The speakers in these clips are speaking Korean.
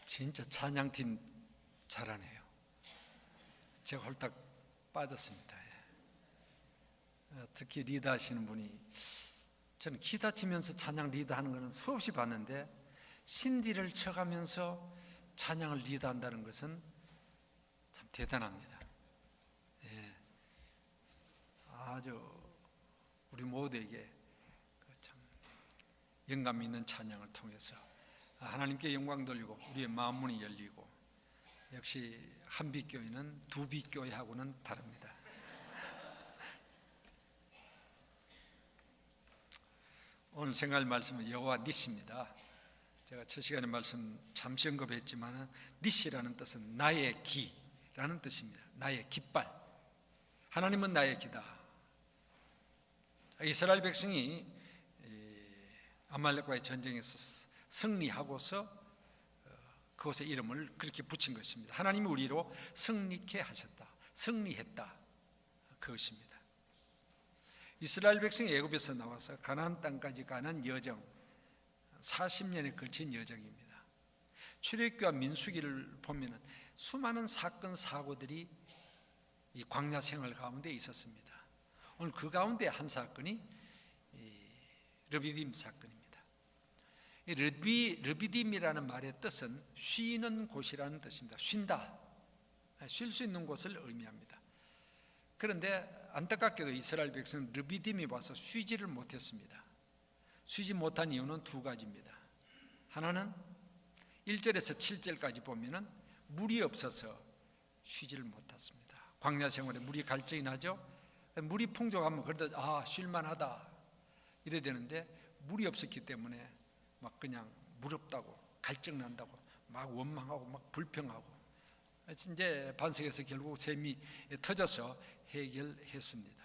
진짜 찬양팀 잘하네요. 제가 홀딱 빠졌습니다. 특히 리더 하시는 분이, 저는 기타 치면서 찬양 리더 하는 것은 수없이 봤는데 신디를 쳐가면서 찬양을 리더 한다는 것은 참 대단합니다. 아주 우리 모두에게 참 영감 있는 찬양을 통해서 하나님께 영광 돌리고 우리의 마음 문이 열리고, 역시 한빛교회는 두빛교회하고는 다릅니다. 오늘 생각할 말씀은 여호와 니시입니다. 제가 첫 시간에 말씀 잠시 언급했지만 니시라는 뜻은 나의 기라는 뜻입니다. 나의 깃발. 하나님은 나의 기다. 이스라엘 백성이 아말렉과의 전쟁에서 승리하고서 그것의 이름을 그렇게 붙인 것입니다. 하나님이 우리로 승리케 하셨다, 승리했다, 그것입니다. 이스라엘 백성이 애굽에서 나와서 가나안 땅까지 가는 여정, 40년에 걸친 여정입니다. 출애굽기와 민수기를 보면 수많은 사건 사고들이 이 광야 생활 가운데 있었습니다. 오늘 그 가운데 한 사건이 르비딤 사건입니다. 이 르비딤이라는 말의 뜻은 쉬는 곳이라는 뜻입니다. 쉰다, 쉴 수 있는 곳을 의미합니다. 그런데 안타깝게도 이스라엘 백성은 르비딤이 와서 쉬지를 못했습니다. 쉬지 못한 이유는 두 가지입니다. 하나는 1절에서 7절까지 보면 물이 없어서 쉬지를 못했습니다. 광야 생활에 물이 갈증이 나죠. 물이 풍족하면 그래도 쉴만하다 이래야 되는데, 물이 없었기 때문에 막 그냥 물 없다고 갈증 난다고 막 원망하고 막 불평하고, 이제 반석에서 결국 샘이 터져서 해결했습니다.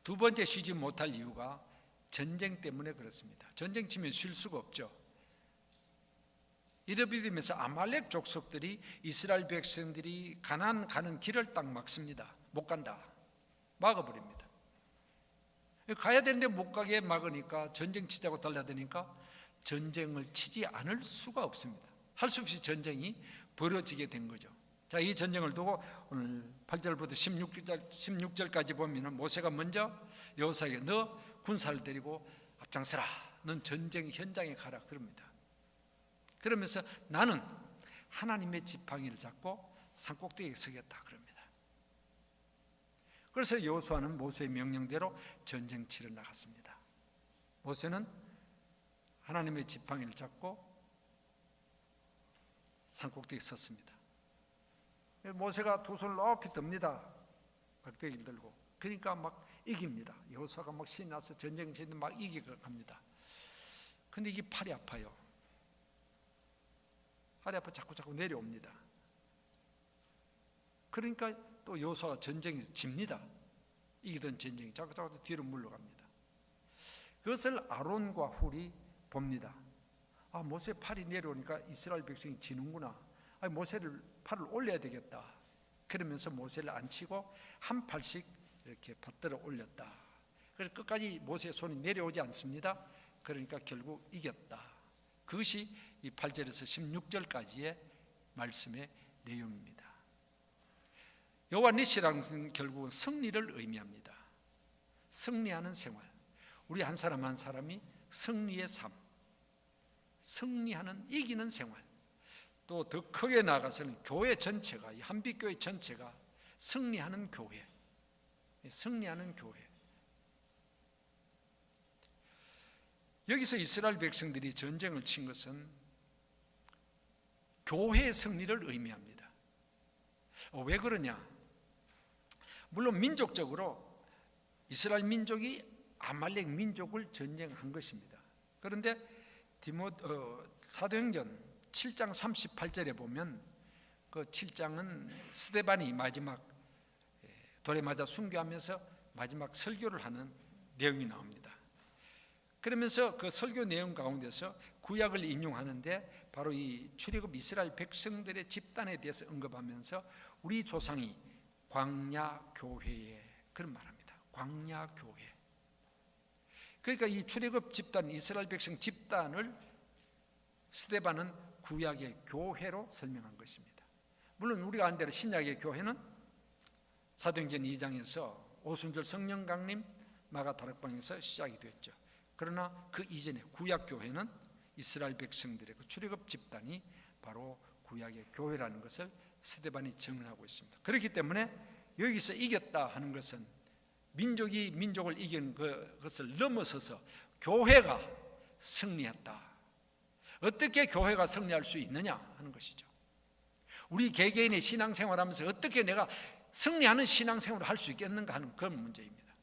두 번째 쉬지 못할 이유가 전쟁 때문에 그렇습니다. 전쟁 치면 쉴 수가 없죠. 르비딤에서 아말렉 족속들이 이스라엘 백성들이 가나안 가는 길을 딱 막습니다. 못 간다, 막아버립니다. 가야 되는데 못 가게 막으니까 전쟁 치자고 달려드니까 전쟁을 치지 않을 수가 없습니다. 할 수 없이 전쟁이 벌어지게 된 거죠. 자, 이 전쟁을 두고 오늘 8절부터 16절까지 보면 모세가 먼저 여호수아에게 너 군사를 데리고 앞장서라, 넌 전쟁 현장에 가라 그럽니다. 그러면서 나는 하나님의 지팡이를 잡고 산꼭대기에 서겠다 그럽니다. 그래서 여호수아는 모세의 명령대로 전쟁 치러 나갔습니다. 모세는 하나님의 지팡이를 잡고 산꼭대기에 섰습니다. 모세가 두 손을 높이 듭니다. 막대기를 들고. 그러니까 막 이깁니다. 여호수아가 막 신이 나서 전쟁 치는데 막 이기고 갑니다. 근데 이게 팔이 아파요. 팔이 아파 자꾸 내려옵니다. 그러니까 또 여호수아가 전쟁에서 집니다. 이기던 전쟁이 자꾸 뒤로 물러갑니다. 그것을 아론과 훌이 봅니다. 모세 팔이 내려오니까 이스라엘 백성이 지는구나. 모세를 팔을 올려야 되겠다. 그러면서 모세를 앉히고 한 팔씩 이렇게 받들어 올렸다. 그래서 끝까지 모세의 손이 내려오지 않습니다. 그러니까 결국 이겼다. 그것이 이 8절에서 16절까지의 말씀의 내용입니다. 여호와 니시라는 것은 결국은 승리를 의미합니다. 승리하는 생활. 우리 한 사람 한 사람이 승리의 삶, 승리하는, 이기는 생활. 또 더 크게 나아가서는 교회 전체가, 이 한빛교회 전체가 승리하는 교회, 승리하는 교회. 여기서 이스라엘 백성들이 전쟁을 친 것은 교회의 승리를 의미합니다. 왜 그러냐? 물론 민족적으로 이스라엘 민족이 아말렉 민족을 전쟁한 것입니다. 그런데 사도행전 7장 38절에 보면 그 7장은 스데반이 마지막 돌에 맞아 순교하면서 마지막 설교를 하는 내용이 나옵니다. 그러면서 그 설교 내용 가운데서 구약을 인용하는데 바로 이 출애굽 이스라엘 백성들의 집단에 대해서 언급하면서 우리 조상이 광야 교회에, 그런 말합니다. 광야 교회. 그러니까 이 출애굽 집단, 이스라엘 백성 집단을 스데반은 구약의 교회로 설명한 것입니다. 물론 우리가 아는 대로 신약의 교회는 사도행전 2장에서 오순절 성령 강림 마가 다락방에서 시작이 됐죠. 그러나 그 이전에 구약 교회는 이스라엘 백성들의 그 출애굽 집단이 바로 구약의 교회라는 것을 스데반이 증언하고 있습니다. 그렇기 때문에 여기서 이겼다 하는 것은 민족이 민족을 이긴 그것을 넘어서서 교회가 승리했다. 어떻게 교회가 승리할 수 있느냐 하는 것이죠. 우리 개개인의 신앙생활하면서 어떻게 내가 승리하는 신앙생활을 할 수 있겠는가 하는 그런 문제입니다.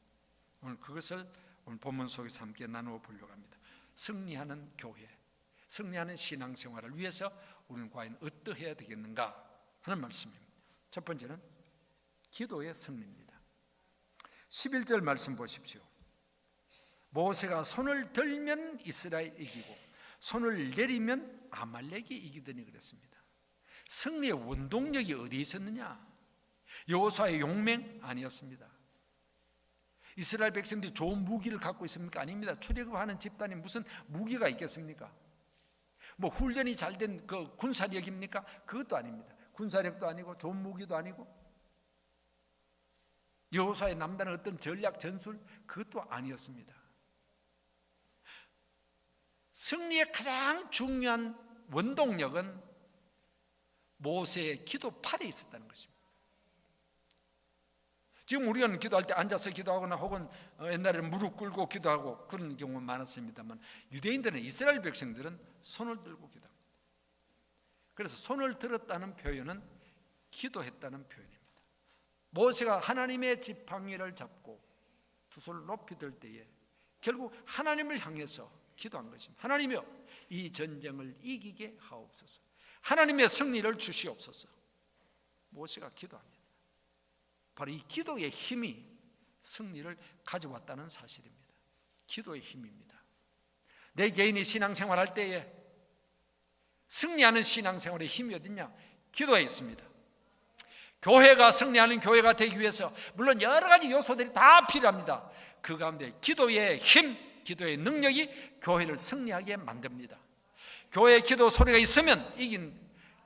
오늘 그것을 오늘 본문 속에서 함께 나누어 보려고 합니다. 승리하는 교회, 승리하는 신앙생활을 위해서 우리는 과연 어떠해야 되겠는가 하는 말씀입니다. 첫 번째는 기도의 승리입니다. 11절 말씀 보십시오. 모세가 손을 들면 이스라엘 이기고 손을 내리면 아말렉이 이기더니 그랬습니다. 승리의 원동력이 어디에 있었느냐? 여호수아의 용맹 아니었습니다. 이스라엘 백성들이 좋은 무기를 갖고 있습니까? 아닙니다. 출애굽하는 집단이 무슨 무기가 있겠습니까? 뭐 훈련이 잘 된 그 군사력입니까? 그것도 아닙니다. 군사력도 아니고 좋은 무기도 아니고 여호수아의 남다른 어떤 전략 전술 그것도 아니었습니다. 승리의 가장 중요한 원동력은 모세의 기도팔에 있었다는 것입니다. 지금 우리가 기도할 때 앉아서 기도하거나 혹은 옛날에는 무릎 꿇고 기도하고 그런 경우가 많았습니다만 유대인들은 이스라엘 백성들은 손을 들고 기도합니다. 그래서 손을 들었다는 표현은 기도했다는 표현입니다. 모세가 하나님의 지팡이를 잡고 두 손을 높이 들 때에 결국 하나님을 향해서 기도한 것입니다. 하나님이여 이 전쟁을 이기게 하옵소서. 하나님의 승리를 주시옵소서. 모세가 기도합니다. 바로 이 기도의 힘이 승리를 가져왔다는 사실입니다. 기도의 힘입니다. 내 개인이 신앙생활할 때에 승리하는 신앙생활의 힘이 어딨냐? 기도에 있습니다. 교회가 승리하는 교회가 되기 위해서 물론 여러 가지 요소들이 다 필요합니다. 그 가운데 기도의 힘, 기도의 능력이 교회를 승리하게 만듭니다. 교회의 기도 소리가 있으면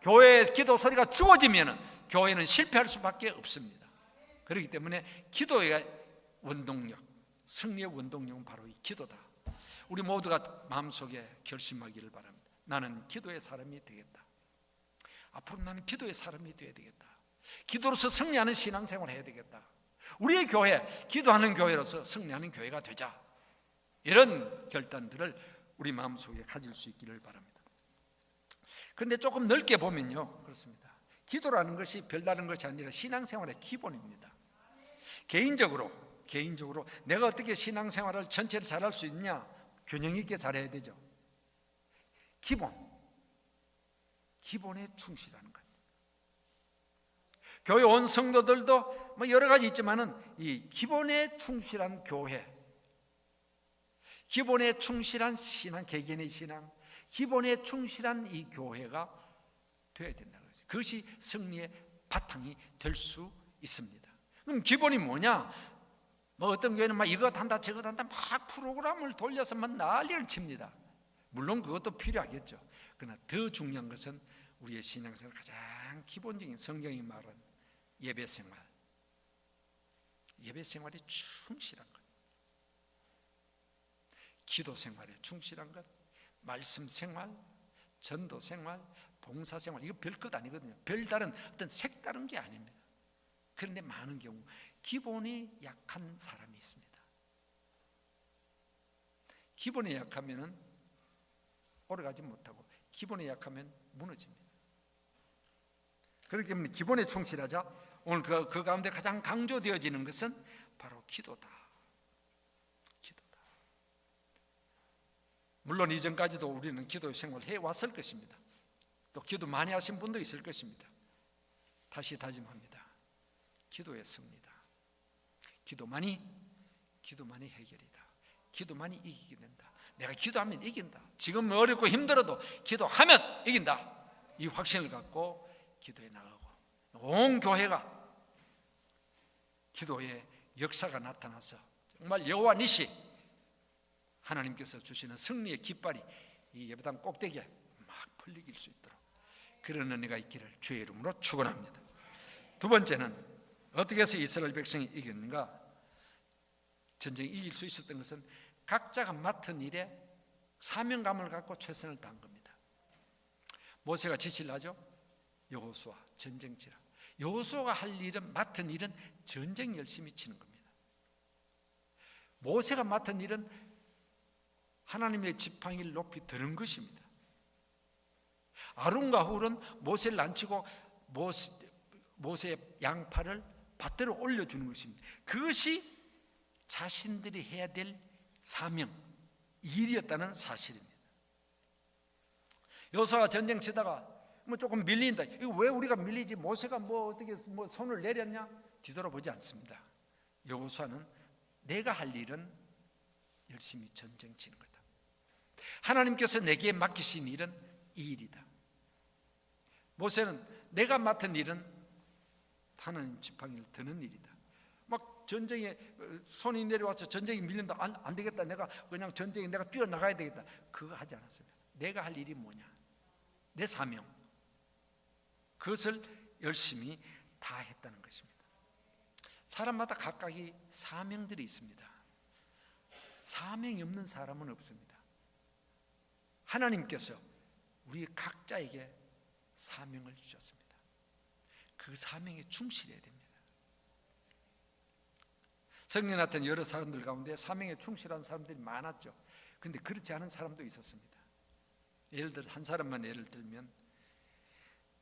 교회의 기도 소리가 주어지면 교회는 실패할 수밖에 없습니다. 그렇기 때문에 기도의 원동력, 승리의 원동력은 바로 이 기도다. 우리 모두가 마음속에 결심하기를 바랍니다. 나는 기도의 사람이 되겠다. 앞으로 나는 기도의 사람이 되어야 되겠다. 기도로서 승리하는 신앙생활을 해야 되겠다. 우리의 교회, 기도하는 교회로서 승리하는 교회가 되자. 이런 결단들을 우리 마음속에 가질 수 있기를 바랍니다. 그런데 조금 넓게 보면요, 그렇습니다. 기도라는 것이 별다른 것이 아니라 신앙생활의 기본입니다. 개인적으로 내가 어떻게 신앙생활을 전체를 잘할 수 있냐? 균형 있게 잘해야 되죠. 기본에 충실하는 것. 교회 온 성도들도 뭐 여러 가지 있지만은 이 기본에 충실한 교회, 기본에 충실한 신앙, 개개인의 신앙, 기본에 충실한 이 교회가 되어야 된다는 거죠. 그것이 승리의 바탕이 될 수 있습니다. 그럼 기본이 뭐냐? 뭐 어떤 교회는 막 이것 한다 저것 한다 막 프로그램을 돌려서 막 난리를 칩니다. 물론 그것도 필요하겠죠. 그러나 더 중요한 것은 우리의 신앙생활 가장 기본적인 성경이 말하는 예배생활에 충실한 것, 기도생활에 충실한 것, 말씀생활, 전도생활, 봉사생활, 이거 별것 아니거든요. 별다른 어떤 색다른 게 아닙니다. 그런데 많은 경우 기본이 약한 사람이 있습니다. 기본이 약하면 오래가지 못하고 기본이 약하면 무너집니다. 그렇기 때문에 기본에 충실하자. 오늘 그 가운데 가장 강조되어지는 것은 바로 기도다. 물론 이전까지도 우리는 기도 생활을 해왔을 것입니다. 또 기도 많이 하신 분도 있을 것입니다. 다시 다짐합니다. 기도의 승리다. 기도만이 해결이다. 기도만이 이기게 된다. 내가 기도하면 이긴다. 지금 어렵고 힘들어도 기도하면 이긴다. 이 확신을 갖고 기도에 나가고 온 교회가 기도의 역사가 나타나서 정말 여호와 니시 하나님께서 주시는 승리의 깃발이 이 예배당 꼭대기에 막 풀리길 수 있도록 그런 은혜가 있기를 주의 이름으로 축원합니다. 두 번째는 어떻게 해서 이스라엘 백성이 이겼는가? 전쟁이 이길 수 있었던 것은 각자가 맡은 일에 사명감을 갖고 최선을 다한 겁니다. 모세가 지시를 하죠. 여호수아 전쟁치라. 여호수아가 할 일은, 맡은 일은 전쟁 열심히 치는 겁니다. 모세가 맡은 일은 하나님의 지팡이를 높이 드는 것입니다. 아론과 훌은 모세를 안 치고 모세의 양팔을 밭대로 올려주는 것입니다. 그것이 자신들이 해야 될 사명, 일이었다는 사실입니다. 여호수아가 전쟁 치다가 조금 밀린다. 이거 왜 우리가 밀리지? 모세가 어떻게 손을 내렸냐? 뒤돌아보지 않습니다. 여호수아는 내가 할 일은 열심히 전쟁 치는 거다. 하나님께서 내게 맡기신 일은 이 일이다. 모세는 내가 맡은 일은 하나님 지팡이를 드는 일이다. 막 전쟁에 손이 내려와서 전쟁이 밀린다. 안 되겠다. 내가 그냥 전쟁에 내가 뛰어나가야 되겠다. 그거 하지 않았습니다. 내가 할 일이 뭐냐? 내 사명. 그것을 열심히 다 했다는 것입니다. 사람마다 각각의 사명들이 있습니다. 사명이 없는 사람은 없습니다. 하나님께서 우리 각자에게 사명을 주셨습니다. 그 사명에 충실해야 됩니다. 성령 같은 여러 사람들 가운데 사명에 충실한 사람들이 많았죠. 그런데 그렇지 않은 사람도 있었습니다. 예를 들어 한 사람만 예를 들면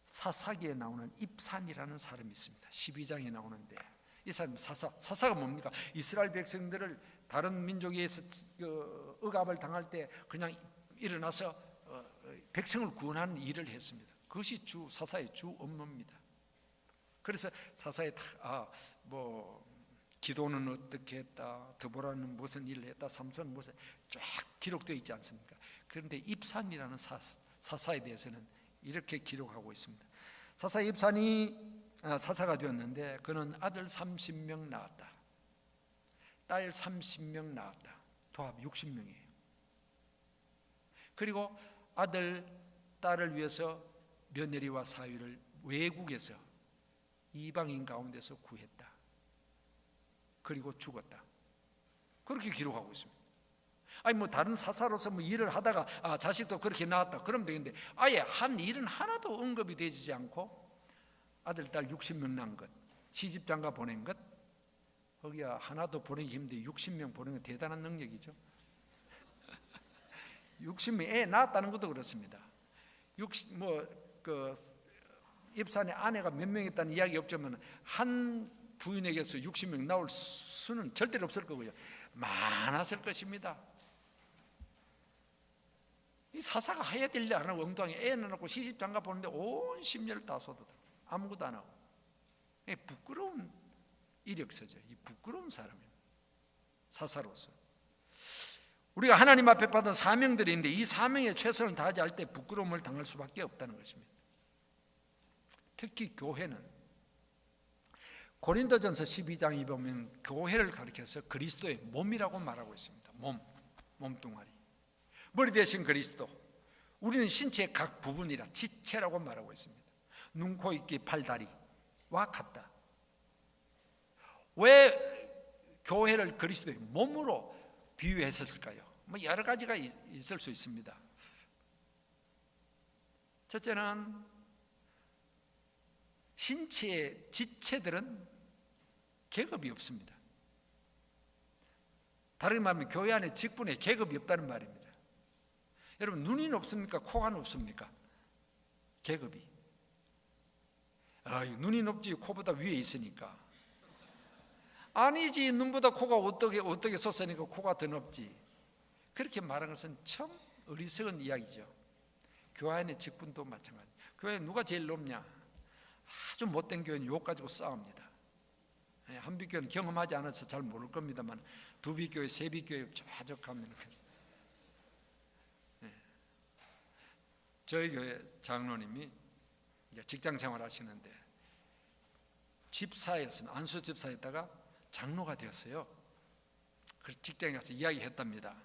사사기에 나오는 입산이라는 사람이 있습니다. 12장에 나오는데 이 사람 사사가 뭡니까? 이스라엘 백성들을 다른 민족에 의해서 억압을 당할 때 그냥 일어나서 백성을 구원하는 일을 했습니다. 그것이 사사의 주 업무입니다. 그래서 사사에 기도는 어떻게 했다, 드보라는 무슨 일을 했다, 삼손은 무슨 쫙 기록되어 있지 않습니까? 그런데 입산이라는 사사에 대해서는 이렇게 기록하고 있습니다. 사사 입산이 사사가 되었는데 그는 아들 30명 낳았다, 딸 30명 낳았다. 도합 60명이에요. 그리고 아들, 딸을 위해서 며느리와 사위를 외국에서 이방인 가운데서 구했다. 그리고 죽었다. 그렇게 기록하고 있습니다. 다른 사사로서 일을 하다가 자식도 그렇게 낳았다. 그러면 되겠는데 아예 한 일은 하나도 언급이 되지 않고 아들, 딸 60명 낳은 것, 시집장가 보낸 것, 거기야 하나도 보내기 힘든데 60명 보내는 건 대단한 능력이죠. 60명 애 낳았다는 것도 그렇습니다. 입산에 아내가 몇 명 있다는 이야기 없지만 한 부인에게서 60명 나올 수는 절대로 없을 거고요. 많았을 것입니다. 이 사사가 해야 될 일 안 하고 엉뚱하게 애 낳고 시집장가 보는데 온 심려를 다 쏟아들어. 아무것도 안 하고. 부끄러운 이력서죠. 이 부끄러운 사람이에요. 사사로서. 우리가 하나님 앞에 받은 사명들이 있는데 이 사명에 최선을 다하지 않을 때 부끄러움을 당할 수밖에 없다는 것입니다. 특히 교회는 고린도전서 12장에 보면 교회를 가리켜서 그리스도의 몸이라고 말하고 있습니다. 몸뚱아리. 머리 대신 그리스도. 우리는 신체의 각 부분이라 지체라고 말하고 있습니다. 눈, 코, 입, 귀, 팔, 다리와 같다. 왜 교회를 그리스도의 몸으로 비유했을까요? 여러 가지가 있을 수 있습니다. 첫째는 신체의 지체들은 계급이 없습니다. 다르게 말하면 교회 안에 직분에 계급이 없다는 말입니다. 여러분, 눈이 높습니까? 코가 높습니까? 계급이. 눈이 높지 코보다 위에 있으니까. 아니지, 눈보다 코가 어떻게 솟으니까 코가 더 높지. 그렇게 말하는 것은 참 어리석은 이야기죠. 교회 안의 직분도 마찬가지. 교회에 누가 제일 높냐? 아주 못된 교회는 욕 가지고 싸웁니다. 한빛교회는 경험하지 않아서 잘 모를 겁니다만 두빛교회, 세빛교회 좌적하면 저희 교회 장로님이 이제 직장 생활 하시는데 집사였으면 안수 집사였다가 장로가 되었어요. 그래서 직장에 가서 이야기했답니다.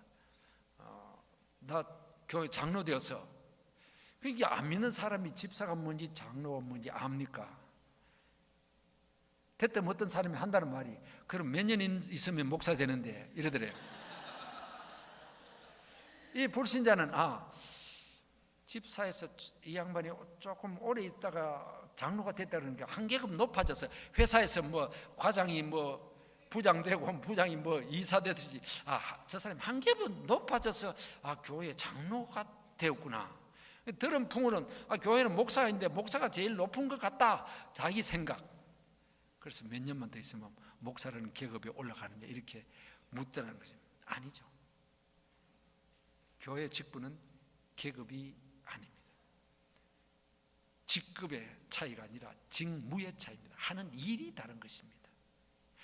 나 교회 장로 되어서 그게 안 믿는 사람이 집사가 뭔지 장로가 뭔지 압니까? 대뜸 어떤 사람이 한다는 말이 그럼 몇 년 있으면 목사 되는데 이러더래요. 이 불신자는 집사에서 이 양반이 조금 오래 있다가 장로가 됐다 그러니까 한 계급 높아져서 회사에서 뭐 과장이 뭐 부장 되고 부장이 뭐 이사 되듯이 저 사람이 한 계급 높아져서 교회 장로가 되었구나. 들은 풍으로는 교회는 목사인데 목사가 제일 높은 것 같다, 자기 생각. 그래서 몇 년만 더 있으면 목사라는 계급이 올라가느냐 이렇게 묻더라는 거죠. 아니죠. 교회 직분은 계급이 아닙니다. 직급의 차이가 아니라 직무의 차이입니다. 하는 일이 다른 것입니다.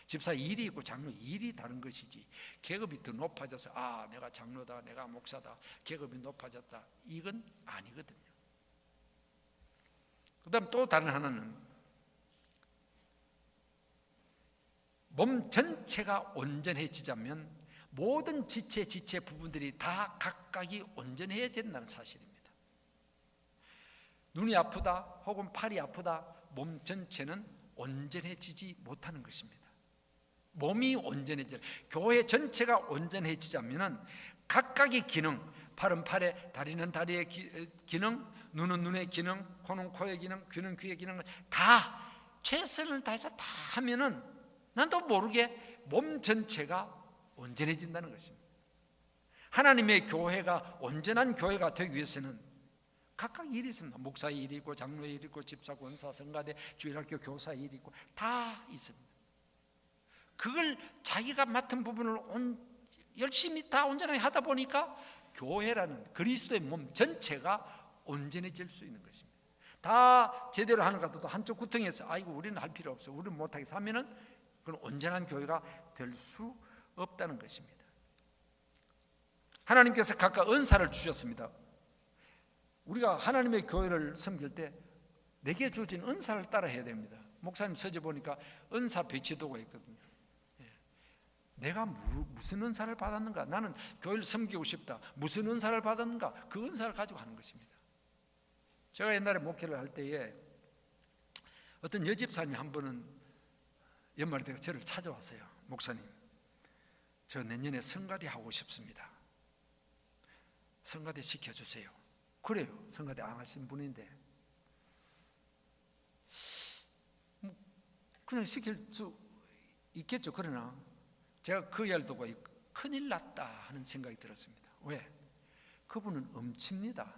집사 일이 있고 장로 일이 다른 것이지 계급이 더 높아져서 내가 장로다, 내가 목사다, 계급이 높아졌다, 이건 아니거든요. 그 다음 또 다른 하나는 몸 전체가 온전해지자면 모든 지체 부분들이 다 각각이 온전해진다는 사실입니다. 눈이 아프다 혹은 팔이 아프다, 몸 전체는 온전해지지 못하는 것입니다. 몸이 온전해져, 교회 전체가 온전해지자면 각각의 기능, 팔은 팔의, 다리는 다리의 기능, 눈은 눈의 기능, 코는 코의 기능, 귀는 귀의 기능을 다 최선을 다해서 다 하면은 난도 모르게 몸 전체가 온전해진다는 것입니다. 하나님의 교회가 온전한 교회가 되기 위해서는 각각 일이 있습니다. 목사의 일이 있고 장로의 일이 있고 집사, 권사, 성가대, 주일학교 교사의 일이 있고 다 있습니다. 그걸 자기가 맡은 부분을 열심히 다 온전하게 하다 보니까 교회라는 그리스도의 몸 전체가 온전해질 수 있는 것입니다. 다 제대로 하는 것 같아도 한쪽 구덩이에서 우리는 할 필요 없어, 우리는 못하게 하면은 그건 온전한 교회가 될 수 없다는 것입니다. 하나님께서 각각 은사를 주셨습니다. 우리가 하나님의 교회를 섬길 때 내게 주어진 은사를 따라 해야 됩니다. 목사님 서재 보니까 은사 배치도가 있거든요. 내가 무슨 은사를 받았는가, 나는 교회를 섬기고 싶다, 무슨 은사를 받았는가, 그 은사를 가지고 하는 것입니다. 제가 옛날에 목회를 할 때에 어떤 여집사님이 한 번은 연말 때 저를 찾아왔어요. 목사님, 저 내년에 성가대 하고 싶습니다. 성가대 시켜주세요. 그래요, 성가대 안 하신 분인데 그냥 시킬 수 있겠죠. 그러나 제가 그 이야기를 듣고 큰일 났다 하는 생각이 들었습니다. 왜? 그분은 음치입니다.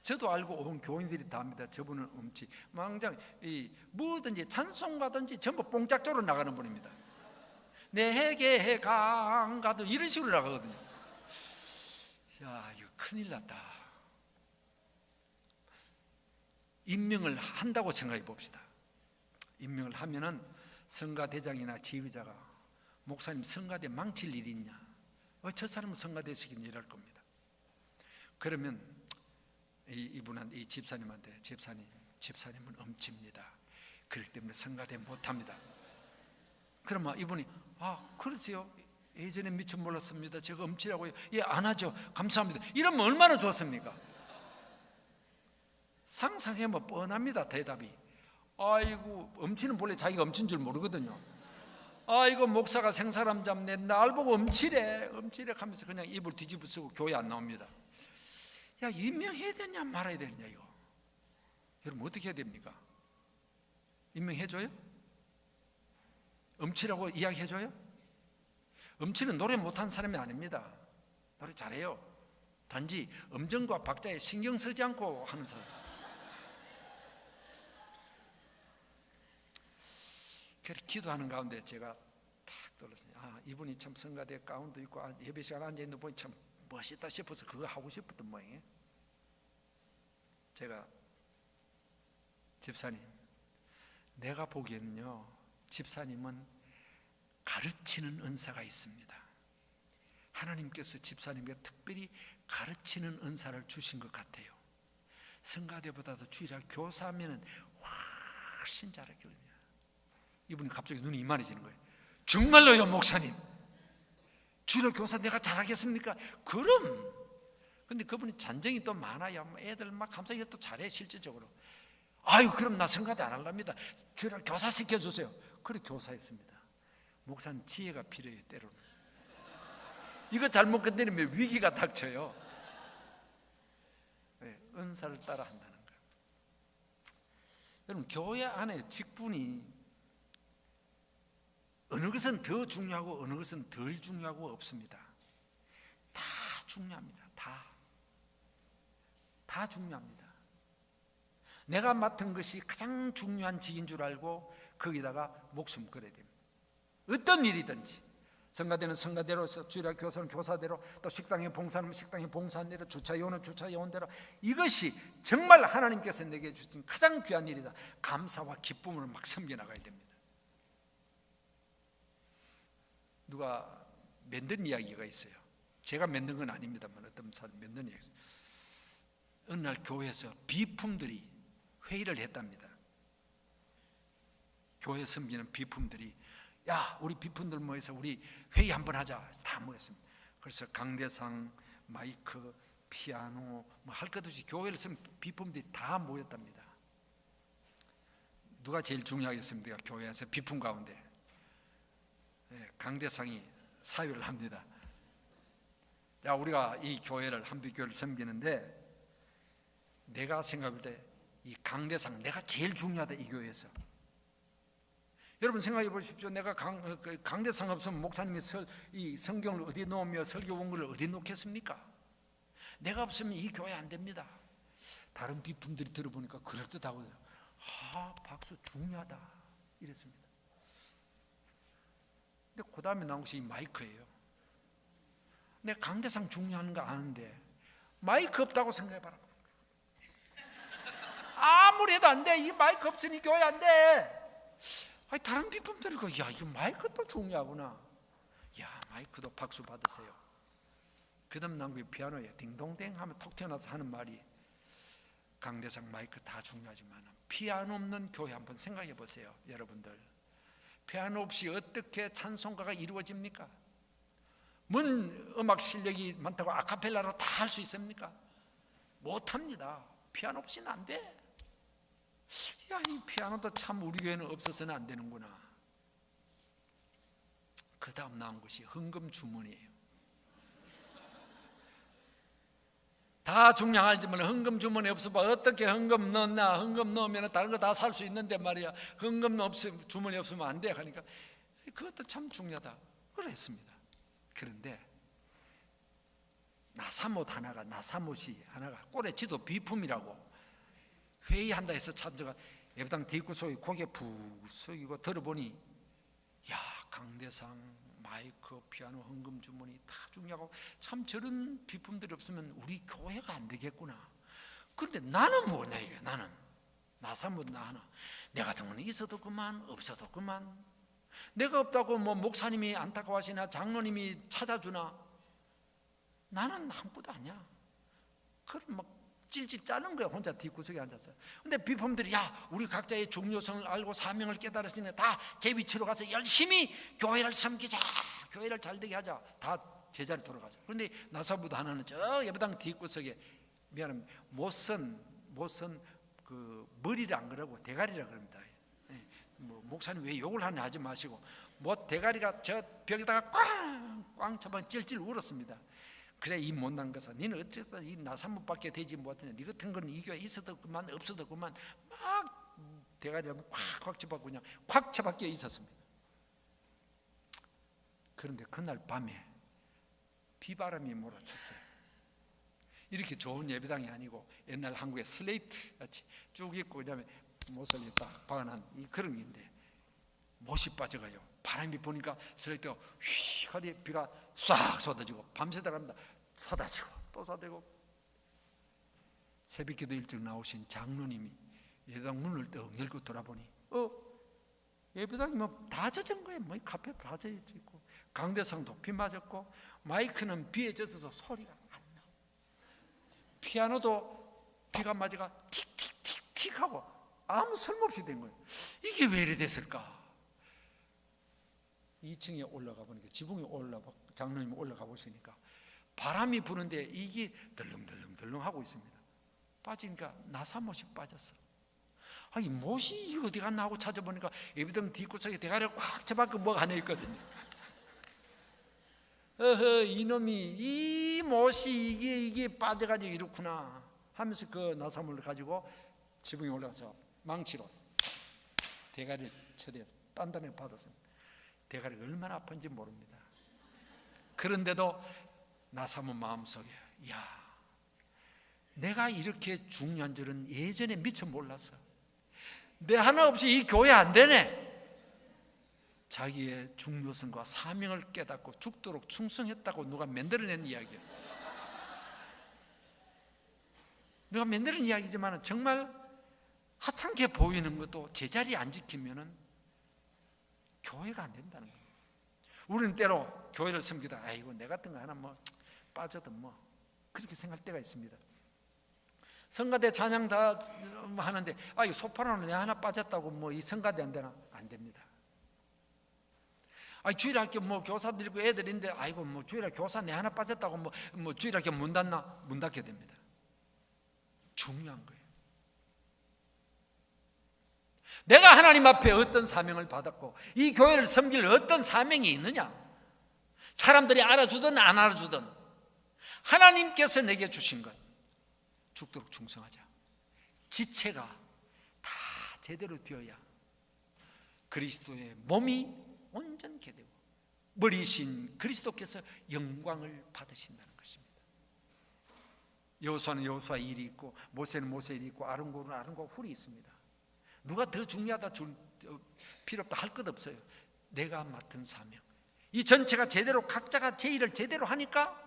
저도 알고 온 교인들이 다 압니다. 저분은 음치, 망장, 뭐든지 찬송가든지 전부 뽕짝조로 나가는 분입니다. 내게 강가도 이런 식으로 나가거든요. 이거 큰일 났다. 임명을 한다고 생각해 봅시다. 임명을 하면은 성가대장이나 지휘자가 목사님 성가대 망칠 일이 있냐, 저 사람은 성가대 시키는 일할 겁니다. 그러면 이분은 이 집사님한테 집사님은 음치입니다. 그렇기 때문에 성가대 못합니다. 그러면 이분이 그러세요? 예전에 미처 몰랐습니다. 제가 음치라고요? 안 하죠. 감사합니다. 이러면 얼마나 좋습니까? 상상해보면 뻔합니다. 대답이 음치는 본래 자기가 음치인 줄 모르거든요. 목사가 생사람 잡네, 날 보고 음치래 하면서 그냥 입을 뒤집어 쓰고 교회 안 나옵니다. 임명해야 되냐 말아야 되냐, 이거 여러분 어떻게 해야 됩니까? 임명해줘요? 음치라고 이야기해줘요? 음치는 노래 못한 사람이 아닙니다. 노래 잘해요. 단지 음정과 박자에 신경 쓰지 않고 하는 사람. 그래서 기도하는 가운데 제가 탁 떠올랐어요. 이분이 참 성가대 가운도 입고 예배 시간 앉아있는 분이 참 멋있다 싶어서 그거 하고 싶었던 모양이에요. 제가 집사님, 내가 보기에는요 집사님은 가르치는 은사가 있습니다. 하나님께서 집사님께 특별히 가르치는 은사를 주신 것 같아요. 성가대보다도 주일학 교사하면 훨씬 잘했거든요. 이분이 갑자기 눈이 이만해지는 거예요. 정말로요 목사님, 주일학 교사 내가 잘하겠습니까? 그럼 근데 그분이 잔정이 또 많아요. 애들 막 감사히 또 잘해 실질적으로. 아유 그럼 나 성가대 안 할랍니다. 저를 교사 시켜주세요. 그래 교사했습니다. 목사는 지혜가 필요해요. 때로는 이거 잘못 건드리면 위기가 닥쳐요. 네, 은사를 따라 한다는 거예요. 여러분 교회 안에 직분이 어느 것은 더 중요하고 어느 것은 덜 중요하고 없습니다. 다 중요합니다. 다 중요합니다. 내가 맡은 것이 가장 중요한 직인 줄 알고 거기다가 목숨 걸어야 됩니다. 어떤 일이든지 성가대는 성가대로, 주일학 교사는 교사대로, 또 식당에 봉사하면 식당에 봉사한 대로, 주차요원은 주차요원대로. 이것이 정말 하나님께서 내게 주신 가장 귀한 일이다. 감사와 기쁨으로 막 섬겨나가야 됩니다. 누가 만든 이야기가 있어요. 제가 만든 건 아닙니다만 어떤 사람이 만든 이야기가 있어요. 어느 날 교회에서 비품들이 회의를 했답니다. 교회 섬기는 비품들이 야 우리 비품들 모여서 우리 회의 한번 하자. 다 모였습니다. 그래서 강대상, 마이크, 피아노 뭐 할 것 없이 교회를 섬 비품들이 다 모였답니다. 누가 제일 중요하겠습니까? 교회에서 비품 가운데 강대상이 사회를 합니다. 야 우리가 이 교회를 한빛교회를 섬기는데 내가 생각할 때 이 강대상 내가 제일 중요하다. 이 교회에서 여러분 생각해 보십시오. 내가 강대상 없으면 목사님이 이 성경을 어디 놓으며 설교 원고를 어디 놓겠습니까? 내가 없으면 이 교회 안 됩니다. 다른 비품들이 들어보니까 그럴듯하거든요. 박수 중요하다 이랬습니다. 근데 그 다음에 나온 것이 이 마이크예요. 내가 강대상 중요한 거 아는데 마이크 없다고 생각해봐라. 아무리 해도 안 돼. 이 마이크 없으니 교회 안 돼. 아니, 다른 비품들이 야 이 마이크도 중요하구나. 야 마이크도 박수 받으세요. 그 다음 나온 게 피아노예요. 딩동댕 하면 톡 튀어나와서 하는 말이 강대상 마이크 다 중요하지만 피아노 없는 교회 한번 생각해 보세요. 여러분들 피아노 없이 어떻게 찬송가가 이루어집니까? 뭔 음악 실력이 많다고 아카펠라로 다 할 수 있습니까? 못합니다. 피아노 없이는 안 돼. 야, 이 피아노도 참 우리 교회는 없어서는 안 되는구나. 그 다음 나온 것이 헌금 주머니예요. 다 중요하지만 헌금 주머니 없으면 어떻게 헌금 넣나? 헌금 넣으면 다른 거 다 살 수 있는데 말이야. 헌금 없으면 주머니 없으면 안 돼. 하니까 그것도 참 중요하다. 그랬습니다. 그런데 나사못이 하나가 꼬레지도 비품이라고 회의한다 해서 참저가 예배당 뒷구석에 고개 푹 숙이고 들어보니 야 강대상, 마이크, 피아노, 헌금 주머니 다 중요하고 참 저런 비품들이 없으면 우리 교회가 안 되겠구나. 그런데 나는 뭐냐 이게 나는 나사못 나 하나 내 같은 건 있어도 그만 없어도 그만 내가 없다고 뭐 목사님이 안타까워하시나 장로님이 찾아주나 나는 아무것도 아니야. 그럼 막 찔찔 짜는 거야. 혼자 뒷구석에 앉아서. 근데 비품들이 야 우리 각자의 중요성을 알고 사명을 깨달았으니까 다 제 위치로 가서 열심히 교회를 섬기자. 교회를 잘되게 하자. 다 제자리 돌아가서. 그런데 나사보다 하나는 저 예배당 뒷구석에 미안합니다. 못선 그 머리를 안 그러고 대가리라 그럽니다. 뭐 목사님 왜 욕을 하냐 하지 마시고 뭐 대가리가 저 벽에다가 꽝꽝 쳐봐 찔찔 울었습니다. 그래 이 못난 것아 니는 어쨌든 이 나사못밖에 되지 못하냐. 니 같은 건 이 교회에 있어도 그만 없어도 그만 막 대가리를 콱콱 쳐박고 그냥 콱 쳐박혀 있었습니다. 그런데 그날 밤에 비바람이 몰아쳤어요. 이렇게 좋은 예배당이 아니고 옛날 한국의 슬레이트 같이 쭉 있고 그다음에 못을 딱 박아놓은 그런 게인데 못이 빠져가요. 바람이 부니까 슬레이트가 휙 하더니 비가 싹 쏟아지고 밤새도록 쏟아지고 또 쏟아지고 새벽기도 일찍 나오신 장로님이 예배당 문을 떡 열고 돌아보니 예배당이 뭐 다 젖은 거예요. 뭐 카페도 다 젖어 있고 강대상도 비 맞았고 마이크는 비에 젖어서 소리가 안 나. 피아노도 비가 맞아가 틱틱틱틱 하고 아무 쓸모없이 된 거예요. 이게 왜 이래 됐을까? 2층에 올라가 보니까 지붕에 장로님이 올라가 보시니까 바람이 부는데 이게 덜렁덜렁 하고 있습니다. 빠지니까 나사못이 빠졌어. 이 못이 어디 갔나 하고 찾아보니까 예비등 뒷구석에 대가리를 꽉 잡아서 뭐가 하나 있거든요. 이놈이 이 못이 이게 빠져가지고 이렇구나 하면서 그 나사물을 가지고 지붕에 올라가서 망치로 대가리를 쳐대서 단단하게 받았습니다. 대가리가 얼마나 아픈지 모릅니다. 그런데도 나사물 마음속에 내가 이렇게 중요한 줄은 예전에 미처 몰랐어. 내 하나 없이 이 교회 안 되네. 자기의 중요성과 사명을 깨닫고 죽도록 충성했다고 누가 만들어낸 이야기예요. 누가 만들어낸 이야기지만 정말 하찮게 보이는 것도 제자리 안 지키면 교회가 안 된다는 거예요. 우리는 때로 교회를 섬기다 아이고 내 같은 거 하나 빠져도 그렇게 생각할 때가 있습니다. 성가대 찬양 다 하는데 이 소파라는 내 하나 빠졌다고 이 성가대 안 되나? 안 됩니다. 주일학교 교사들이고 애들인데 아이고 주일학교 교사 내 하나 빠졌다고 주일학교 문 닫나? 문 닫게 됩니다. 중요한 거예요. 내가 하나님 앞에 어떤 사명을 받았고 이 교회를 섬길 어떤 사명이 있느냐? 사람들이 알아주든 안 알아주든 하나님께서 내게 주신 것 죽도록 충성하자. 지체가 다 제대로 되어야 그리스도의 몸이 온전케 되고 머리이신 그리스도께서 영광을 받으신다는 것입니다. 여호수아는 여호수아 일이 있고 모세는 모세 일이 있고 아론고는 아론고 훌이 있습니다. 누가 더 중요하다 필요 없다 할 것 없어요. 내가 맡은 사명 이 전체가 제대로 각자가 제 일을 제대로 하니까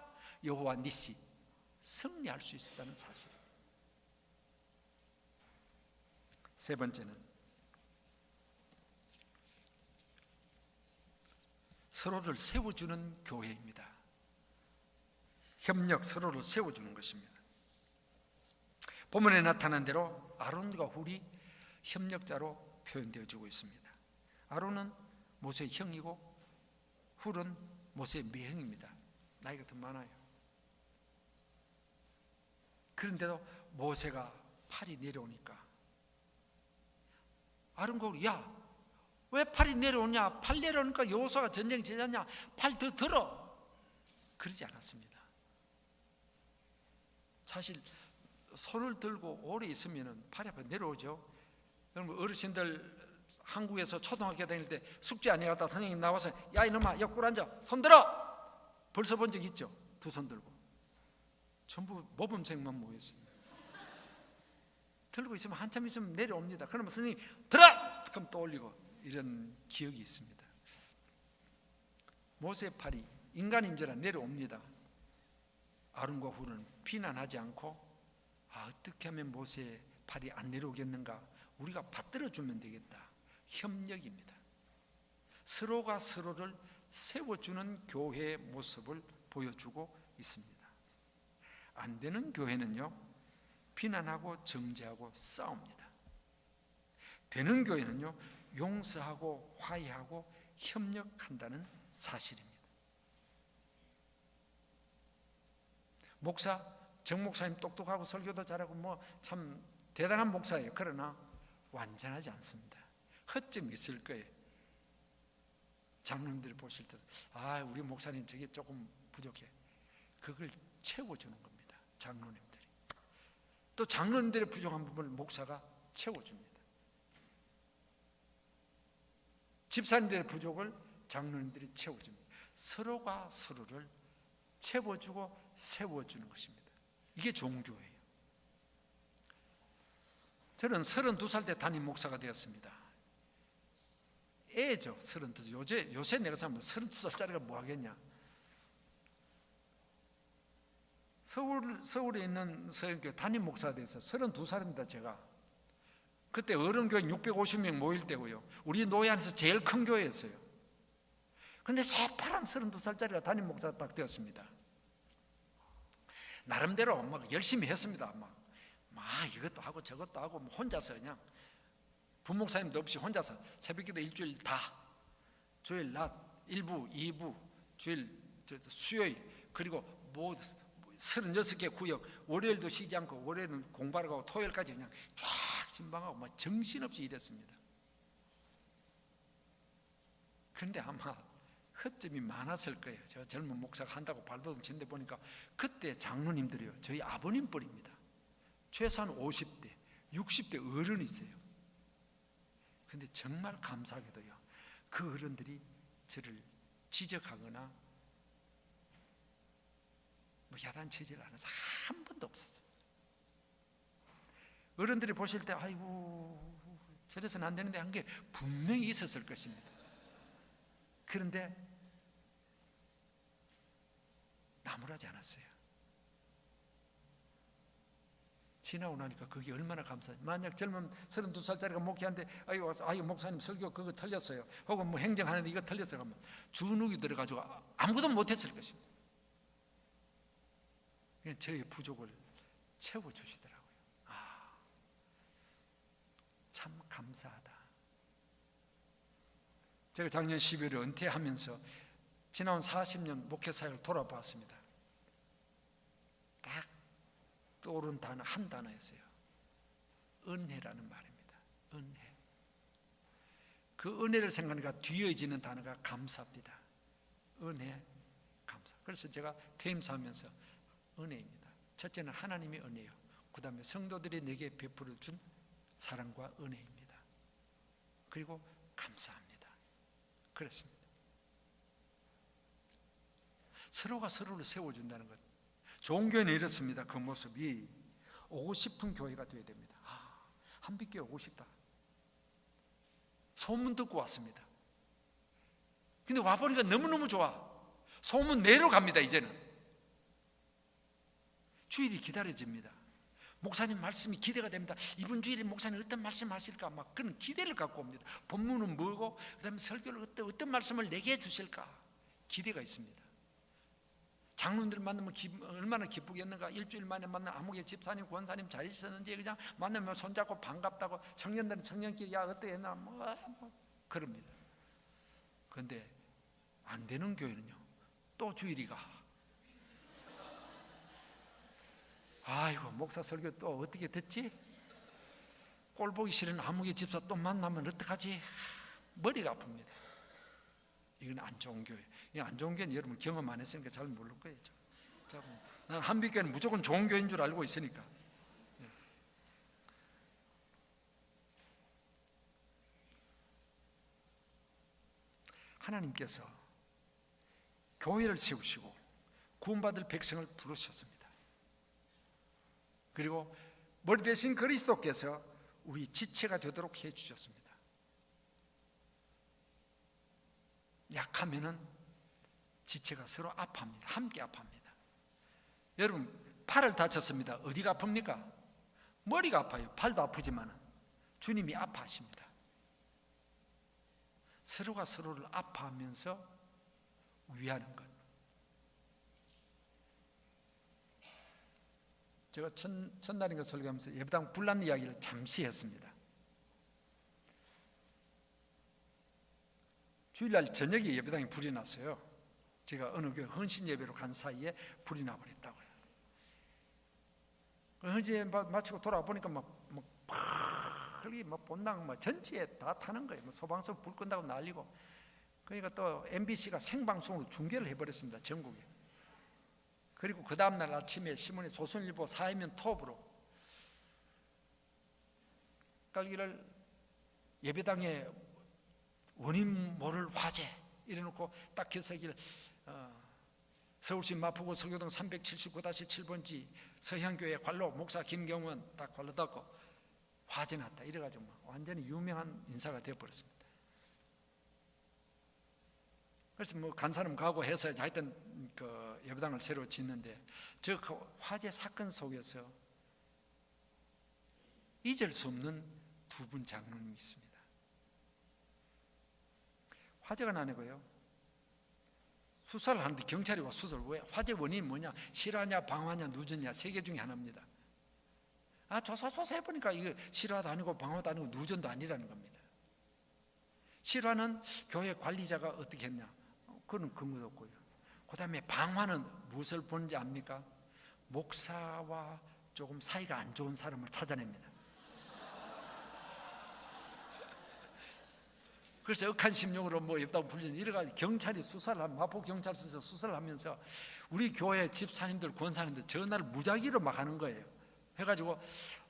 여호와 니시 승리할 수 있었다는 사실입니다. 세 번째는 서로를 세워주는 교회입니다. 협력, 서로를 세워주는 것입니다. 본문에 나타난 대로 아론과 훌이 협력자로 표현되어지고 있습니다. 아론은 모세의 형이고 훌은 모세의 매형입니다. 나이가 더 많아요. 그런데도 모세가 팔이 내려오니까 아론과 훌이 왜 팔이 내려오냐? 팔 내려오니까 여호수아가 전쟁 제자냐? 팔 더 들어. 그러지 않았습니다. 사실 손을 들고 오래 있으면 팔이 앞에 내려오죠. 그럼 어르신들 한국에서 초등학교 다닐 때 숙제 안 해갔다 선생님 나와서 야 이놈아 옆 꿀 앉아 손 들어. 벌써 본 적 있죠? 두 손 들고 전부 모범생만 모였습니다. 들고 있으면 한참 있으면 내려옵니다. 그러면 선생님 들어! 그럼 또 올리고 이런 기억이 있습니다. 모세의 팔이 인간인지라 내려옵니다. 아론과 훌은 비난하지 않고 어떻게 하면 모세의 팔이 안 내려오겠는가? 우리가 받들어주면 되겠다. 협력입니다. 서로가 서로를 세워주는 교회의 모습을 보여주고 있습니다. 안 되는 교회는요 비난하고 정죄하고 싸웁니다. 되는 교회는요 용서하고 화해하고 협력한다는 사실입니다. 정 목사님 똑똑하고 설교도 잘하고 참 대단한 목사예요. 그러나 완전하지 않습니다. 허점이 있을 거예요. 장로님들이 보실 때 우리 목사님 저게 조금 부족해. 그걸 채워주는 겁니다. 장로님들이. 또 장로님들의 부족한 부분을 목사가 채워줍니다. 집사님들의 부족을 장로님들이 채워줍니다. 서로가 서로를 채워주고 세워주는 것입니다. 이게 종교예요. 저는 32살 때 담임 목사가 되었습니다. 애죠. 32. 요새 내가 생각하면 32살짜리가 뭐 하겠냐. 서울에 있는 서영교회 담임 목사가 돼서 32살입니다. 제가 그때 어른교회 650명 모일 때고요. 우리 노예 안에서 제일 큰 교회였어요. 그런데 새파란 32살짜리가 담임 목사가 딱 되었습니다. 나름대로 막 열심히 했습니다. 막 이것도 하고 저것도 하고 혼자서 그냥 부목사님도 없이 혼자서 새벽기도 일주일 다 주일 낮 1부 2부 주일 수요일 그리고 뭐 36개 구역, 월요일도 쉬지 않고 월요일은 공부하러 가고 토요일까지 그냥 쫙 진방하고 막 정신없이 일했습니다. 그런데 아마 허점이 많았을 거예요. 제가 젊은 목사가 한다고 발버둥 치는데 보니까 그때 장로님들이요, 저희 아버님 뻘입니다. 최소한 50대, 60대 어른이 있어요. 그런데 정말 감사하게도요, 그 어른들이 저를 지적하거나 뭐 야단치질 않아서 한 번도 없었어요. 어른들이 보실 때 아이고 저래서는 안 되는데 한 게 분명히 있었을 것입니다. 그런데 나무라지 않았어요. 지나고 나니까 그게 얼마나 감사해요. 만약 젊은 32살짜리가 목회하는데 아이고 목사님 설교 그거 틀렸어요, 혹은 뭐 행정하는데 이거 틀렸어요 하면 주눅이 들어가지고 아무것도 못했을 것입니다. 그냥 저의 부족을 채워주시더라고요. 참 감사하다. 제가 작년 12월에 은퇴하면서 지나온 40년 목회 사역을 돌아봤습니다. 딱 떠오른 단어 한 단어였어요. 은혜라는 말입니다. 은혜. 그 은혜를 생각하니까 뒤어지는 단어가 감사입니다. 은혜, 감사. 그래서 제가 퇴임사하면서 은혜입니다. 첫째는 하나님의 은혜요, 그 다음에 성도들이 내게 베풀어 준 사랑과 은혜입니다. 그리고 감사합니다. 그렇습니다. 서로가 서로를 세워준다는 것. 좋은 교회는 이렇습니다. 그 모습이 오고 싶은 교회가 되어야 됩니다. 한빛교회 오고 싶다. 소문 듣고 왔습니다. 근데 와보니까 너무너무 좋아. 소문 내러 갑니다. 이제는 주일이 기다려집니다. 목사님 말씀이 기대가 됩니다. 이번 주일에 목사님 어떤 말씀 하실까 막 그런 기대를 갖고 옵니다. 본문은 뭐고 그 다음에 설교를 어떤 말씀을 내게 해주실까 기대가 있습니다. 장로님들 만나면 얼마나 기쁘겠는가. 일주일 만에 만나 아무개 집사님 권사님 잘 있었는지 그냥 만나면 손잡고 반갑다고, 청년들은 청년끼리 야 어때 했나 뭐 그럽니다. 그런데 안 되는 교회는요, 또 주일이가 아이고 목사 설교 또 어떻게 듣지? 꼴 보기 싫은 아무개 집사 또 만나면 어떡하지? 머리가 아픕니다. 이건 안 좋은 교회. 이 안 좋은 교회는 여러분 경험 안 했으니까 잘 모를 거예요. 난 한빛교회는 무조건 좋은 교회인 줄 알고 있으니까. 하나님께서 교회를 세우시고 구원받을 백성을 부르셨습니다. 그리고 머리 대신 그리스도께서 우리 지체가 되도록 해주셨습니다. 약하면은 지체가 서로 아파합니다. 함께 아파합니다. 여러분 팔을 다쳤습니다. 어디가 아픕니까? 머리가 아파요. 팔도 아프지만은 주님이 아파하십니다. 서로가 서로를 아파하면서 위하는 것. 제가 첫날인가 설교하면서 예배당 분란 이야기를 잠시 했습니다. 주일날 저녁에 예배당에 불이 났어요. 제가 어느 교회 헌신 예배로 간 사이에 불이 나버렸다고요. 헌신 예배 마치고 돌아보니까 막 본당 전체에 다 타는 거예요. 소방서 불 끈다고 난리고. 그러니까 또 MBC가 생방송으로 중계를 해버렸습니다. 전국에. 그리고 그 다음날 아침에 신문에 조선일보 사회면 톱으로 깔기를 예배당에 원인 모를 화재 이래놓고 딱 기사기를 서울시 마포구 서교동 379-7번지 서향교회 관로 목사 김경원 딱 관로 닫고 화재 났다 이래가지고 완전히 유명한 인사가 되어버렸습니다. 그래서 간 사람 가고 해서 하여튼 그 예배당을 새로 짓는데 저 화재 사건 속에서 잊을 수 없는 두 분 장로님이 있습니다. 화재가 나고요. 수사를 하는데 경찰이 와 수사를 왜? 화재 원인이 뭐냐? 실화냐 방화냐 누전냐 세 개 중에 하나입니다. 조사해보니까 이거 실화도 아니고 방화도 아니고 누전도 아니라는 겁니다. 실화는 교회 관리자가 어떻게 했냐? 그건 근거도 없고요. 그 다음에 방화는 무엇을 보는지 압니까? 목사와 조금 사이가 안 좋은 사람을 찾아냅니다. 그래서 억한 심령으로 뭐 옆다고 불리는 이래가지고 경찰이 수사를 하면, 마포 경찰서에서 수사를 하면서 우리 교회 집사님들, 권사님들 전화를 무작위로 막 하는 거예요. 해가지고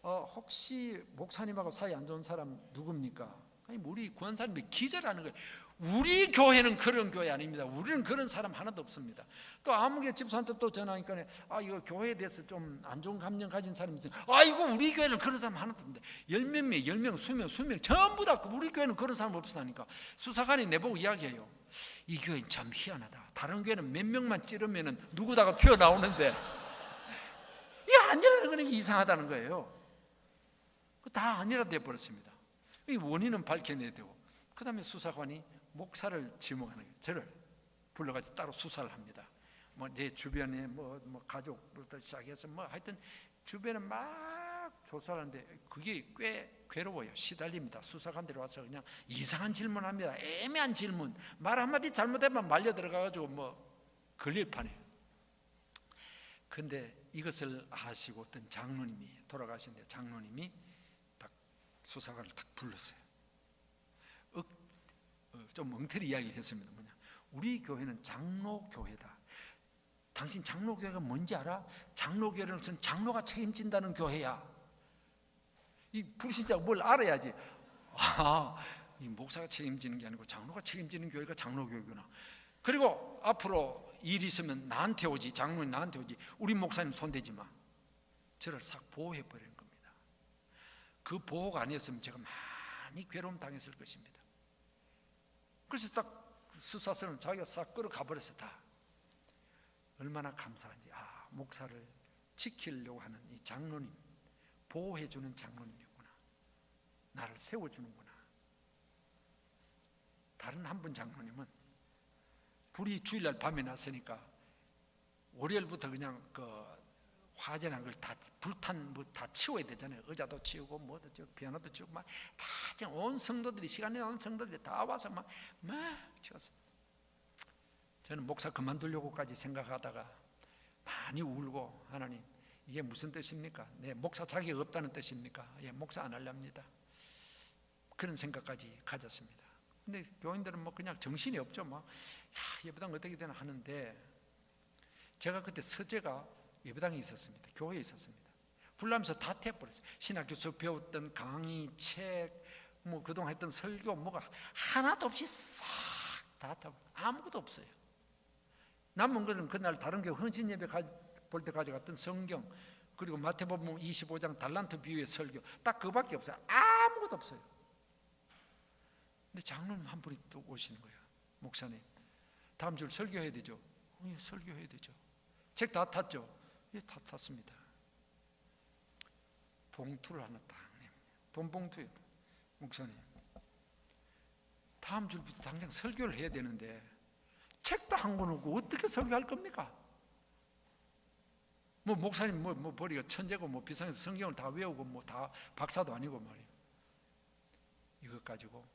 혹시 목사님하고 사이 안 좋은 사람 누굽니까? 아니, 우리 권사님이 기절하는 거예요. 우리 교회는 그런 교회 아닙니다. 우리는 그런 사람 하나도 없습니다. 또 아무개 집사한테 또 전화하니까 이거 교회에 대해서 좀 안 좋은 감정 가진 사람이 있어요. 아이고, 우리 교회는 그런 사람 하나도 없는데 10명, 수명 전부 다 우리 교회는 그런 사람 없으니까 수사관이 내보고 이야기해요. 이 교회는 참 희한하다. 다른 교회는 몇 명만 찌르면 누구다가 튀어나오는데 이게 아니라는 거는 이상하다는 거예요. 다 아니라 돼버렸습니다. 이 원인은 밝혀내야 되고, 그 다음에 수사관이 목사를 지목하는 거예요. 저를 불러가지고 따로 수사를 합니다. 뭐 내 주변에 뭐 가족부터 시작해서 뭐 하여튼 주변에 막 조사를 하는데 그게 꽤 괴로워요. 시달립니다. 수사관들이 와서 그냥 이상한 질문합니다. 애매한 질문, 말 한마디 잘못하면 말려 들어가가지고 뭐 걸릴 판이에요. 근데 이것을 아시고 어떤 장로님이 돌아가신데, 장로님이 딱 수사관을 딱 불렀어요. 좀 엉터리 이야기를 했습니다. 뭐냐, 우리 교회는 장로교회다. 당신 장로교회가 뭔지 알아? 장로교회는 장로가 책임진다는 교회야. 이 불신자가 뭘 알아야지. 이 목사가 책임지는 게 아니고 장로가 책임지는 교회가 장로교회구나. 그리고 앞으로 일 있으면 나한테 오지, 장로는 나한테 오지, 우리 목사님 손대지 마. 저를 싹 보호해버리는 겁니다. 그 보호가 아니었으면 제가 많이 괴로움 당했을 것입니다. 그래서 딱 수사선을 자기가 싹 끌어가 버렸어. 다. 얼마나 감사한지. 목사를 지키려고 하는 이 장로님, 보호해주는 장로님이구나, 나를 세워주는구나. 다른 한 분 장로님은 불이 주일날 밤에 났으니까 월요일부터 그냥 화재난 걸 다 불탄 뭐 다 치워야 되잖아요. 의자도 치우고 뭐도 치우고 피아노도 치우고 막 다 온 성도들이, 시간이 나는 성도들이 다 와서 막 치웠어요. 저는 목사 그만두려고까지 생각하다가 많이 울고, 하나님, 이게 무슨 뜻입니까? 네, 목사 자격이 없다는 뜻입니까? 예, 목사 안 하렵니다. 그런 생각까지 가졌습니다. 근데 교인들은 뭐 그냥 정신이 없죠. 막 예배당 어떻게 되나 하는데, 제가 그때 서재가 예배당에 있었습니다. 교회에 있었습니다. 불나면서 다 태워버렸어요. 신학교 수업 배웠던 강의, 책, 뭐 그동안 했던 설교, 뭐가 하나도 없이 싹 다 타버렸어요. 아무것도 없어요. 남은 것은 그날 다른 교회 헌신 예배 볼 때 가져갔던 성경, 그리고 마태복음 25장 달란트 비유의 설교, 딱 그밖에 없어요. 아무것도 없어요. 근데 장로님 한 분이 또 오시는 거예요. 목사님, 다음 주 설교해야 되죠? 예, 설교해야 되죠. 책 다 탔죠? 예, 다 탔습니다. 봉투를 하나 딱 내요. 돈 봉투예요. 목사님, 다음 주부터 당장 설교를 해야 되는데 책도 한 권 없고 어떻게 설교할 겁니까? 뭐 목사님 뭐 머리가 천재고 뭐 비상에서 성경을 다 외우고 뭐 다 박사도 아니고 말이에요. 이것 가지고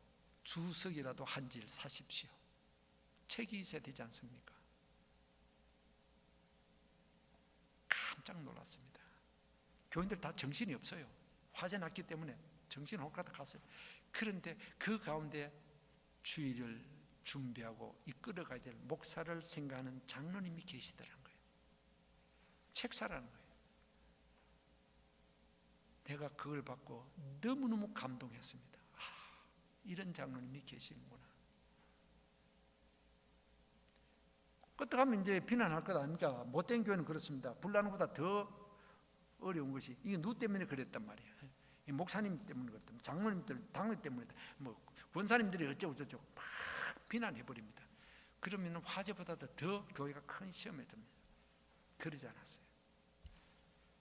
주석이라도 한 질 사십시오. 책이 있어야 되지 않습니까? 깜짝 놀랐습니다. 교인들 다 정신이 없어요. 화재 났기 때문에 정신 홀가닥 갔어요. 그런데 그 가운데 주일을 준비하고 이끌어가야 될 목사를 생각하는 장로님이 계시더라는 거예요. 책 사라는 거예요. 내가 그걸 받고 너무너무 감동했습니다. 이런 장로님이 계시는구나. 어떡하면 이제 비난할 것 아닙니까? 못된 교회는 그렇습니다. 불나는 것보다 더 어려운 것이, 이게 누구 때문에 그랬단 말이에요. 목사님 때문에 그랬다, 장로님들, 당회 때문에, 뭐 권사님들이 어쩌고저쩌고 막 비난해버립니다. 그러면 화재보다도 더 교회가 큰 시험에 듭니다. 그러지 않았어요.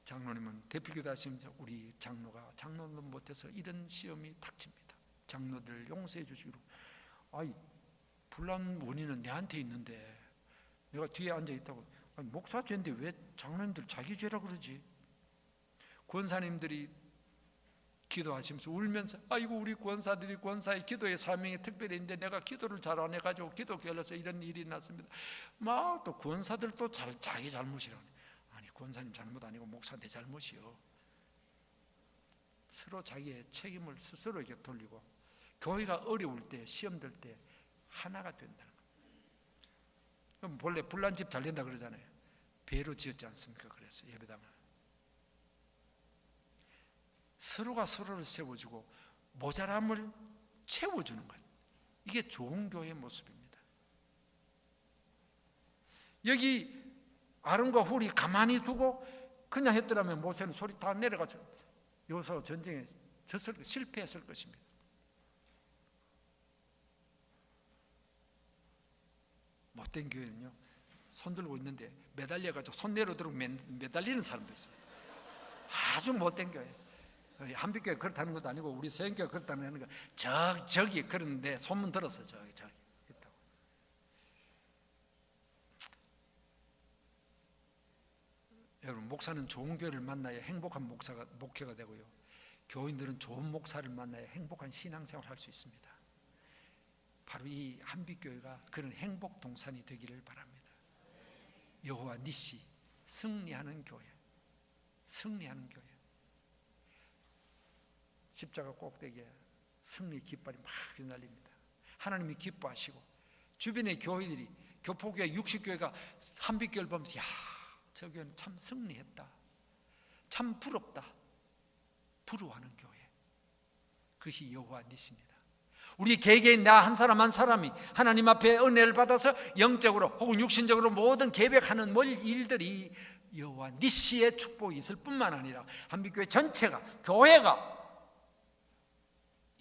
장로님은 대표교도 하시면서 우리 장로가 장로도 못해서 이런 시험이 닥칩니다. 장로들 용서해 주시기로. 불난 원인은 내한테 있는데 내가 뒤에 앉아 있다고. 목사 죄인데 왜 장로님들 자기 죄라 그러지? 권사님들이 기도하시면서 울면서 아이고 우리 권사들이 권사의 기도의 사명이 특별히 있는데 내가 기도를 잘 안 해가지고 기도 결려서 이런 일이 났습니다. 막 또 권사들 또 자기 잘못이라니. 아니 권사님 잘못 아니고 목사 내 잘못이요. 서로 자기의 책임을 스스로에게 돌리고 교회가 어려울 때 시험 들 때 하나가 된다는 거예요. 그럼 본래 불난 집 잘 된다 그러잖아요. 배로 지었지 않습니까? 그래서 예배당을 서로가 서로를 세워주고 모자람을 채워주는 것, 이게 좋은 교회의 모습입니다. 여기 아론과 훌이 가만히 두고 그냥 했더라면 모세는 소리 다 내려가서 여기서 전쟁에 실패했을 것입니다. 못된 교회는요, 손 들고 있는데 매달려가지고 손 내려들고 매달리는 사람도 있어요. 아주 못된 교회. 한빛교회 그렇다는 것도 아니고 우리 세인교회 그렇다는 거 저기 그런데 소문 들었어. 저기 있다고. 여러분, 목사는 좋은 교회를 만나야 행복한 목회가 되고요, 교인들은 좋은 목사를 만나야 행복한 신앙생활을 할 수 있습니다. 바로 이 한빛교회가 그런 행복 동산이 되기를 바랍니다. 여호와 니시, 승리하는 교회, 승리하는 교회. 십자가 꼭대기에 승리 깃발이 막 휘날립니다. 하나님이 기뻐하시고 주변의 교회들이, 교포교회 60교회가 한빛교회를 보면서 야, 저 교회는 참 승리했다, 참 부럽다, 부러워하는 교회. 그것이 여호와 니시입니다. 우리 개개인 나 한 사람 한 사람이 하나님 앞에 은혜를 받아서 영적으로 혹은 육신적으로 모든 계획하는 일들이 여호와 니시의 축복이 있을 뿐만 아니라 한빛교회 전체가, 교회가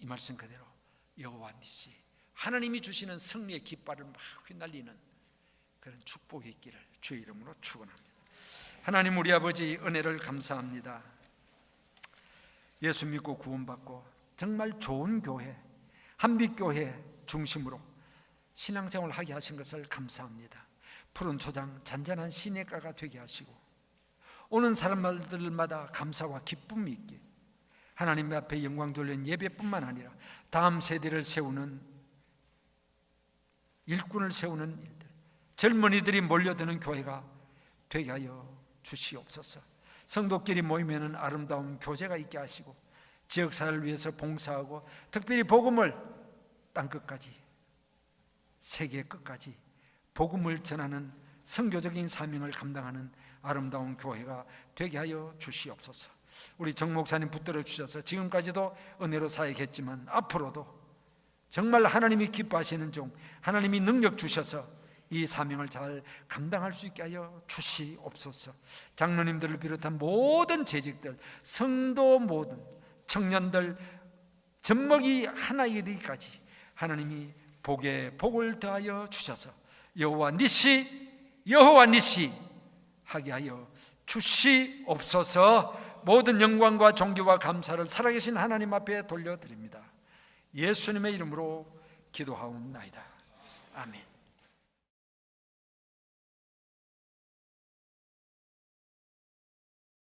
이 말씀 그대로 여호와 니시, 하나님이 주시는 승리의 깃발을 막 휘날리는 그런 축복이 있기를 주의 이름으로 축원합니다. 하나님 우리 아버지 은혜를 감사합니다. 예수 믿고 구원받고 정말 좋은 교회, 한빛교회 중심으로 신앙생활을 하게 하신 것을 감사합니다. 푸른 초장 잔잔한 시냇가가 되게 하시고 오는 사람들마다 감사와 기쁨이 있게 하나님 앞에 영광 돌리는 예배뿐만 아니라 다음 세대를 세우는, 일꾼을 세우는 일들, 젊은이들이 몰려드는 교회가 되게 하여 주시옵소서. 성도끼리 모이면 아름다운 교제가 있게 하시고 지역사회를 위해서 봉사하고 특별히 복음을 땅끝까지, 세계 끝까지 복음을 전하는 선교적인 사명을 감당하는 아름다운 교회가 되게 하여 주시옵소서. 우리 정 목사님 붙들어 주셔서 지금까지도 은혜로 사역했지만 앞으로도 정말 하나님이 기뻐하시는 종, 하나님이 능력 주셔서 이 사명을 잘 감당할 수 있게 하여 주시옵소서. 장로님들을 비롯한 모든 재직들, 성도 모든 청년들 젖먹이 하나 이르기까지 하나님이 복에 복을 더하여 주셔서 여호와 니시, 여호와 니시 하게 하여 주시옵소서. 모든 영광과 존귀와 감사를 살아계신 하나님 앞에 돌려드립니다. 예수님의 이름으로 기도하옵나이다. 아멘.